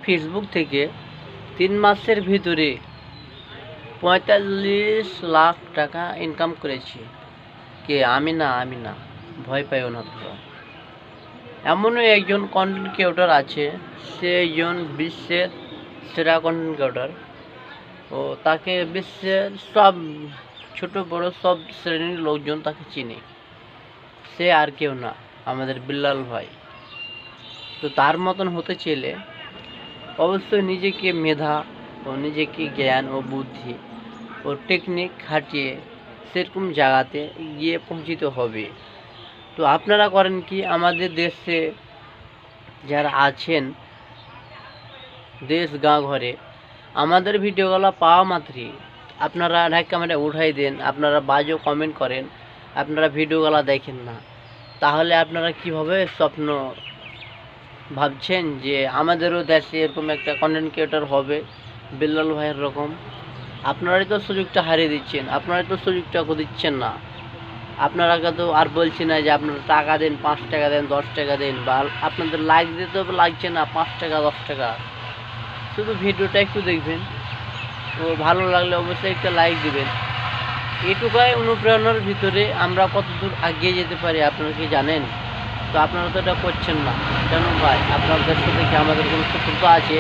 Facebook থেকে 3 মাসের ভিতরে 45 লাখ টাকা ইনকাম করেছি। কে? আমি না, ভয় পাইও না তোমরা। এমনও একজন কন্টেন্ট ক্রিয়েটর আছে, সে একজন বিশ্বের সেরা কন্টেন্ট ক্রিয়েটর। ও তাকে বিশ্বের সব ছোট বড় সব শ্রেণীর লোকজন তাকে চিনে। সে আর কেউ না, আমাদের বিল্লাল ভাই। তো তার মতন হতে চাইলে অবশ্যই নিজেকে মেধা ও নিজেকে জ্ঞান ও বুদ্ধি ও টেকনিক খাটিয়ে সেরকম জায়গাতে গিয়ে পৌঁছিতে হবে। তো আপনারা করেন কি, আমাদের দেশে যারা আছেন, দেশ গাঁ ঘরে আমাদের ভিডিওগুলো পাওয়া মাত্রই আপনারা এক ক্যামেরা উঠাই দেন, আপনারা বাজে কমেন্ট করেন, আপনারা ভিডিওগুলো দেখেন না। তাহলে আপনারা কিভাবে স্বপ্ন ভাবছেন যে আমাদেরও দেশে এরকম একটা কন্টেন্ট ক্রিয়েটর হবে বিল্লাল ভাইয়ের রকম? আপনারাই তো সুযোগটা হারিয়ে দিচ্ছেন, আপনারাই তো সুযোগটা দিচ্ছেন না। আপনারাকে তো আর বলছি না যে আপনারা টাকা দেন, 5 টাকা দেন, 10 টাকা দেন, বা আপনাদের লাইক দিতে লাগছে না 5 টাকা 10 টাকা। শুধু ভিডিওটা একটু দেখবেন, ও ভালো লাগলে অবশ্যই একটা লাইক দিবেন। এটুকাই অনুপ্রেরণার ভিতরে আমরা কতদূর এগিয়ে যেতে পারি আপনারা কি জানেন? তো আপনারা তো এটা করছেন না কেন ভাই? আপনাদের সাথে কি আমাদের কোনো শত্রুতা আছে?